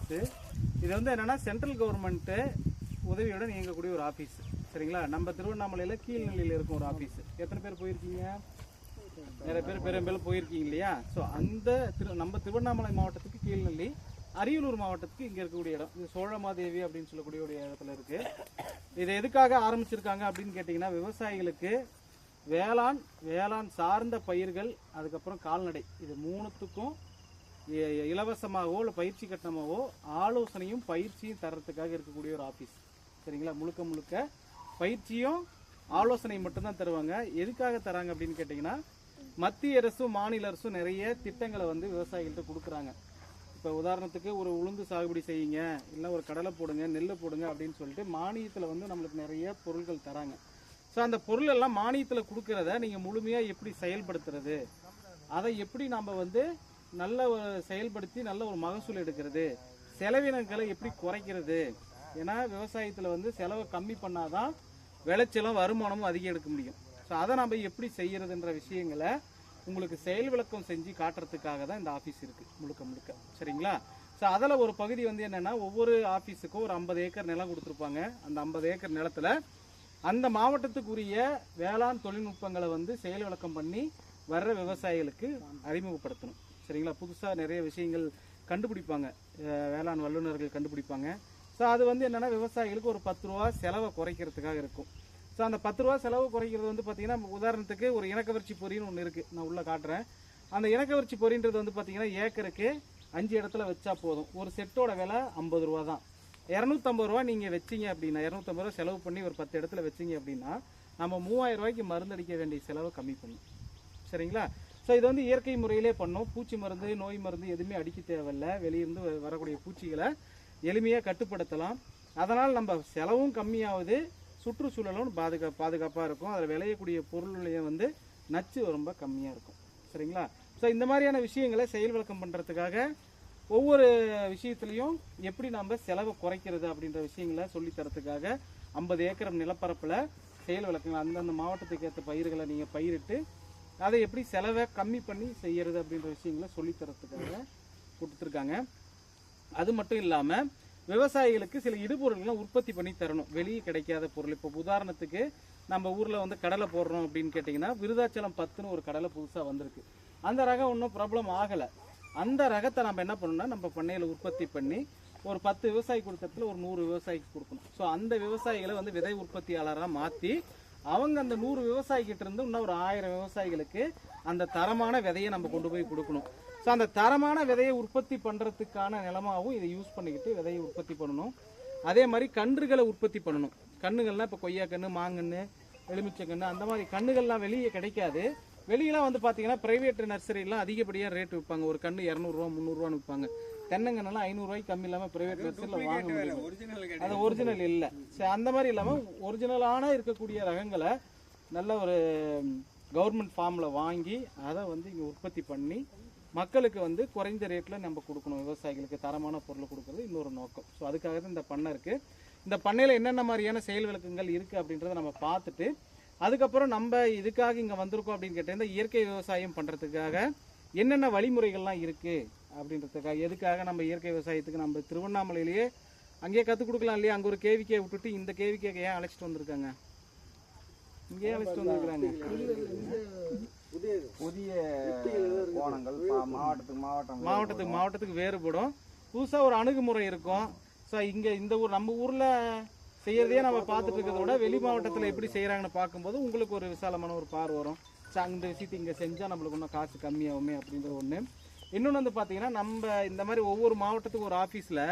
Office. இது வந்து என்னென்னா சென்ட்ரல் கவர்மெண்ட்டு உதவியுடன் இயங்கக்கூடிய ஒரு ஆஃபீஸ். சரிங்களா? நம்ம திருவண்ணாமலையில் கீழ்நெல்லியில் இருக்கும் ஒரு ஆஃபீஸு. எத்தனை பேர் போயிருக்கீங்க? நிறைய பேர் பெரும்பாலும் போயிருக்கீங்க இல்லையா? ஸோ அந்த நம்ம திருவண்ணாமலை மாவட்டத்துக்கு கீழ்நெல்லி, அரியலூர் மாவட்டத்துக்கு இங்கே இருக்கக்கூடிய இடம் இது சோழமாதேவி அப்படின்னு சொல்லக்கூடிய ஒரு இடத்துல இருக்குது. இதை எதுக்காக ஆரம்பிச்சிருக்காங்க அப்படின்னு கேட்டிங்கன்னா, விவசாயிகளுக்கு வேளாண் சார்ந்த பயிர்கள், அதுக்கப்புறம் கால்நடை, இது மூணுத்துக்கும் இலவசமாகவோ இல்லை பயிற்சி கட்டணமாகவோ ஆலோசனையும் பயிற்சியும் தரத்துக்காக இருக்கக்கூடிய ஒரு ஆஃபீஸ். சரிங்களா? முழுக்க பயிற்சியும் ஆலோசனை மட்டும்தான் தருவாங்க. எதுக்காக தராங்க அப்படின்னு கேட்டிங்கன்னா, மத்திய அரசும் மாநில அரசும் நிறைய திட்டங்களை வந்து விவசாயிகள்கிட்ட கொடுக்குறாங்க. இப்போ உதாரணத்துக்கு ஒரு உளுந்து சாகுபடி செய்யுங்க, இல்லை ஒரு கடலை போடுங்க, நெல் போடுங்க அப்படின்னு சொல்லிட்டு மானியத்தில் வந்து நம்மளுக்கு நிறைய பொருட்கள் தராங்க. ஸோ அந்த பொருள் எல்லாம் மானியத்தில் கொடுக்கறத நீங்கள் முழுமையாக எப்படி செயல்படுத்துறது, அதை எப்படி நம்ம வந்து நல்ல ஒரு செயல்படுத்தி நல்ல ஒரு மகசூல் எடுக்கிறது, செலவினங்களை எப்படி குறைக்கிறது. ஏன்னா விவசாயத்தில் வந்து செலவை கம்மி பண்ணாதான் விளைச்சலும் வருமானமும் அதிகம் எடுக்க முடியும். ஸோ அதை நம்ம எப்படி செய்யறதுன்ற விஷயங்களை உங்களுக்கு செயல் விளக்கம் செஞ்சு காட்டுறதுக்காக தான் இந்த ஆஃபீஸ் இருக்குது முழுக்க. சரிங்களா? ஸோ அதில் ஒரு பகுதி வந்து என்னென்னா, ஒவ்வொரு ஆஃபீஸுக்கும் ஒரு 50 ஏக்கர் நிலம் கொடுத்துருப்பாங்க. அந்த 50 ஏக்கர் நிலத்தில் அந்த மாவட்டத்துக்குரிய வேளாண் தொழில்நுட்பங்களை வந்து செயல் விளக்கம் பண்ணி வர்ற விவசாயிகளுக்கு அறிமுகப்படுத்தணும். சரிங்களா? புதுசாக நிறைய விஷயங்கள் கண்டுபிடிப்பாங்க, வேளாண் வல்லுநர்கள் கண்டுபிடிப்பாங்க. ஸோ அது வந்து என்னென்னா, விவசாயிகளுக்கு ஒரு 10 ரூபா செலவை குறைக்கிறதுக்காக இருக்கும். ஸோ அந்த 10 ரூபா செலவு குறைக்கிறது வந்து பார்த்தீங்கன்னா, உதாரணத்துக்கு ஒரு இணக்கவரிச்சி பொறின்னு ஒன்று இருக்குது, நான் உள்ளே காட்டுறேன். அந்த இணக்கவரிச்சி பொறின்றது வந்து பார்த்தீங்கன்னா, ஏக்கருக்கு 5 இடத்துல வச்சா போதும். ஒரு செட்டோட விலை 50 ரூபா தான். 250 ரூபா நீங்கள் வச்சிங்க அப்படின்னா, 250 ரூபா செலவு பண்ணி ஒரு 10 இடத்துல வச்சிங்க அப்படின்னா, நம்ம 3000 ரூபாய்க்கு மருந்தடிக்க வேண்டிய செலவை கம்மி பண்ணும். சரிங்களா? ஸோ இது வந்து இயற்கை முறையிலே பண்ணோம். பூச்சி மருந்து, நோய் மருந்து எதுவுமே அடிக்க தேவையில்லை. வெளியிருந்து வரக்கூடிய பூச்சிகளை எளிமையாக கட்டுப்படுத்தலாம். அதனால் நம்ம செலவும் கம்மியாகுது, சுற்றுச்சூழலும் பாதுகாப்பாக இருக்கும். அதில் விளையக்கூடிய பொருளையும் வந்து நச்சு ரொம்ப கம்மியாக இருக்கும். சரிங்களா? ஸோ இந்த மாதிரியான விஷயங்களை செயல் விளக்கம் பண்ணுறதுக்காக ஒவ்வொரு விஷயத்துலையும் எப்படி நம்ம செலவை குறைக்கிறது அப்படின்ற விஷயங்களை சொல்லித்தரத்துக்காக 50 ஏக்கர் நிலப்பரப்பில் செயல் விளக்கங்கள், அந்தந்த மாவட்டத்துக்கு ஏற்ற பயிர்களை நீங்கள் பயிரிட்டு அதை எப்படி செலவை கம்மி பண்ணி செய்யறது அப்படின்ற விஷயங்களை சொல்லித்தரத்துக்காக கொடுத்துருக்காங்க. அது மட்டும் இல்லாமல் விவசாயிகளுக்கு சில இடுபொருள்களை உற்பத்தி பண்ணி தரணும், வெளியே கிடைக்காத பொருள். இப்போ உதாரணத்துக்கு நம்ம ஊரில் வந்து கடலை போடுறோம் அப்படின்னு கேட்டிங்கன்னா, விருதாச்சலம் 10ன்னு ஒரு கடலை புதுசாக வந்திருக்கு. அந்த ரகம் ஒன்றும் ப்ராப்ளம் ஆகலை. அந்த ரகத்தை நம்ம என்ன பண்ணணும்னா, நம்ம பண்ணையில் உற்பத்தி பண்ணி ஒரு 10 விவசாயி கொடுத்ததுல ஒரு 100 விவசாயிக்கு கொடுக்கணும். ஸோ அந்த விவசாயிகளை வந்து விதை உற்பத்தியாளராக மாற்றி அவங்க அந்த 100 விவசாயிக்கிட்ட இருந்து இன்னும் ஒரு 1000 விவசாயிகளுக்கு அந்த தரமான விதையை நம்ம கொண்டு போய் கொடுக்கணும். ஸோ அந்த தரமான விதையை உற்பத்தி பண்ணுறதுக்கான நிலமாகவும் இதை யூஸ் பண்ணிக்கிட்டு விதையை உற்பத்தி பண்ணணும். அதே மாதிரி கன்றுகளை உற்பத்தி பண்ணணும். கன்றுகள்லாம் இப்போ கொய்யா கன்று, மாங்கன்று, எலுமிச்சை கன்று, அந்த மாதிரி கன்றுகள்லாம் வெளியே கிடைக்காது. வெளியெல்லாம் வந்து பார்த்தீங்கன்னா ப்ரைவேட் நர்சரிலாம் அதிகப்படியாக ரேட் விற்பாங்க. ஒரு கன்று 200 ரூபா 300 ரூபான்னு விற்பாங்க. தென்னங்கன்னெல்லாம் 500 ரூபாய்க்கு கம்மி இல்லாமல் ப்ரைவேட் நர்சரியில் வாங்க முடியும். அது ஒரிஜினல் இல்லை. சரி, அந்த மாதிரி இல்லாமல் ஒரிஜினலான இருக்கக்கூடிய ரகங்களை நல்ல ஒரு கவர்மெண்ட் ஃபார்மில் வாங்கி அதை வந்து இங்கே உற்பத்தி பண்ணி மக்களுக்கு வந்து குறைந்த ரேட்டில் நம்ம கொடுக்கணும். விவசாயிகளுக்கு தரமான பொருள் கொடுக்கறது இன்னொரு நோக்கம். ஸோ அதுக்காக தான் இந்த பண்ணை இருக்குது. இந்த பண்ணையில் என்னென்ன மாதிரியான செயல் விளக்கங்கள் இருக்குது அப்படின்றத நம்ம பார்த்துட்டு, அதுக்கப்புறம் நம்ம இதுக்காக இங்கே வந்திருக்கோம் அப்படின்னு கேட்டீங்கன்னா, இயற்கை விவசாயம் பண்ணுறதுக்காக என்னென்ன வழிமுறைகள்லாம் இருக்குது அப்படின்றதுக்காக, எதுக்காக நம்ம இயற்கை விவசாயத்துக்கு நம்ம திருவண்ணாமலையிலேயே அங்கேயே கற்றுக் கொடுக்கலாம் இல்லையா? அங்கே ஒரு கேவிக்கே விட்டுட்டு இந்த கேவிக்கே ஏன் அழைச்சிட்டு வந்திருக்காங்க? இங்கேயே அழைச்சிட்டு வந்திருக்கிறாங்க. புதிய கோணங்கள் மாவட்டத்துக்கு மாவட்டத்துக்கு வேறுபடும். புதுசாக ஒரு அணுகுமுறை இருக்கும். ஸோ இங்கே இந்த ஊர் நம்ம ஊரில் செய்யறதையே நம்ம பார்த்துட்டு இருக்கிறத விட வெளி மாவட்டத்தில் எப்படி செய்கிறாங்கன்னு பார்க்கும்போது உங்களுக்கு ஒரு விசாலமான ஒரு பார்வை வரும். ஸோ இந்த விஷயத்தை இங்கே செஞ்சால் நம்மளுக்கு இன்னும் காசு கம்மியாகுமே அப்படின்ற ஒன்று. இன்னொன்று வந்து பார்த்தீங்கன்னா, நம்ம இந்த மாதிரி ஒவ்வொரு மாவட்டத்துக்கு ஒரு ஆஃபீஸில்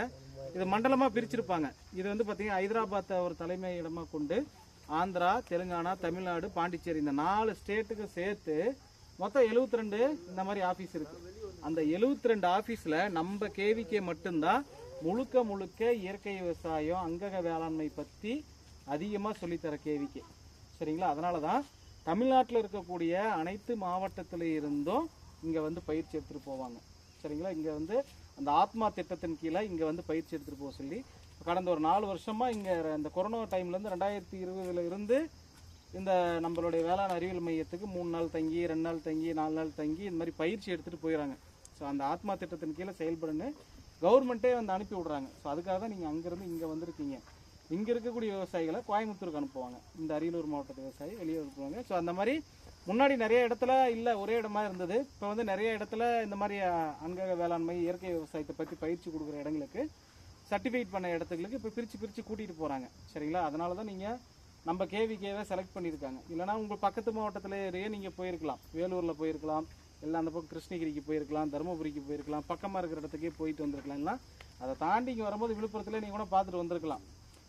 இது மண்டலமாக பிரிச்சிருப்பாங்க. இது வந்து பார்த்தீங்கன்னா ஹைதராபாத்தை ஒரு தலைமை இடமாக கொண்டு ஆந்திரா, தெலுங்கானா, தமிழ்நாடு, பாண்டிச்சேரி இந்த 4 ஸ்டேட்டுக்கு சேர்த்து மொத்தம் 72 இந்த மாதிரி ஆஃபீஸ் இருக்குது. அந்த 72 ஆஃபீஸில் நம்ம கேவிக்கே மட்டும்தான் முழுக்க இயற்கை விவசாயம், அங்கக வேளாண்மை பற்றி அதிகமாக சொல்லித்தர கேவிக்கே. சரிங்களா? அதனால தான் தமிழ்நாட்டில் இருக்கக்கூடிய அனைத்து மாவட்டத்தில் இருந்தும் இங்கே வந்து பயிற்சி எடுத்துகிட்டு போவாங்க. சரிங்களா? இங்கே வந்து அந்த ஆத்மா திட்டத்தின் கீழே இங்கே வந்து பயிற்சி எடுத்துகிட்டு போக சொல்லி கடந்த ஒரு 4 வருஷமாக இங்கே இந்த கொரோனா டைம்லேருந்து 2020 இருந்து இந்த நம்மளுடைய வேளாண் அறிவியல் மையத்துக்கு 3 நாள் தங்கி, 2 நாள் தங்கி, 4 நாள் தங்கி இந்த மாதிரி பயிற்சி எடுத்துகிட்டு போயிடறாங்க. ஸோ அந்த ஆத்மா திட்டத்தின் கீழே செயல்படுன்னு கவர்மெண்ட்டே வந்து அனுப்பி விடுறாங்க. ஸோ அதுக்காக தான் நீங்கள் அங்கேருந்து இங்கே வந்திருக்கீங்க. இங்கே இருக்கக்கூடிய விவசாயிகளை கோயம்புத்தூருக்கு அனுப்புவாங்க. இந்த அரியலூர் மாவட்டத்து விவசாயி வெளியே அனுப்புவாங்க. ஸோ அந்த மாதிரி முன்னாடி நிறைய இடத்துல இல்லை ஒரே இடமா இருந்தது. இப்போ வந்து நிறைய இடத்துல இந்த மாதிரி அங்கக வேளாண்மை இயற்கை விவசாயத்தை பற்றி பயிற்சி கொடுக்குற இடங்களுக்கு சர்டிஃபிகேட் பண்ண இடத்துங்களுக்கு இப்போ பிரித்து கூட்டிகிட்டு போகிறாங்க. சரிங்களா? அதனால தான் நீங்கள் நம்ம கேவிகேவை செலக்ட் பண்ணியிருக்காங்க. இல்லைனா உங்கள் பக்கத்து மாவட்டத்திலேயே நீங்கள் போயிருக்கலாம். வேலூரில் போயிருக்கலாம், இல்லை அந்த பக்கம் கிருஷ்ணகிரிக்கு போயிருக்கலாம், தருமபுரிக்கு போயிருக்கலாம், பக்கமாக இருக்கிற இடத்துக்கே போயிட்டு வந்திருக்கலாம். இல்லை அதை தாண்டி இங்கே வரும்போது விழுப்புரத்தில் நீங்கள் கூட பார்த்துட்டு வந்திருக்கலாம்.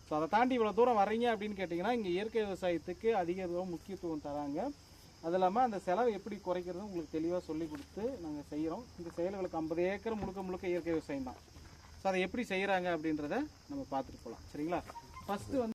ஸோ அதை தாண்டி இவ்வளோ தூரம் வரீங்க அப்படின்னு கேட்டிங்கன்னா இங்கே இயற்கை விவசாயத்துக்கு அதிக முக்கியத்துவம் தராங்க. அது இல்லாமல் அந்த செலவை எப்படி குறைக்கிறது உங்களுக்கு தெளிவாக சொல்லி கொடுத்து நாங்கள் செய்கிறோம். இந்த செயல்களுக்கு 50 ஏக்கர் முழுக்க இயற்கை விவசாயம் தான். ஸோ அதை எப்படி செய்கிறாங்க அப்படின்றத நம்ம பார்த்துட்டு போகலாம். சரிங்களா? ஃபஸ்ட்டு வந்து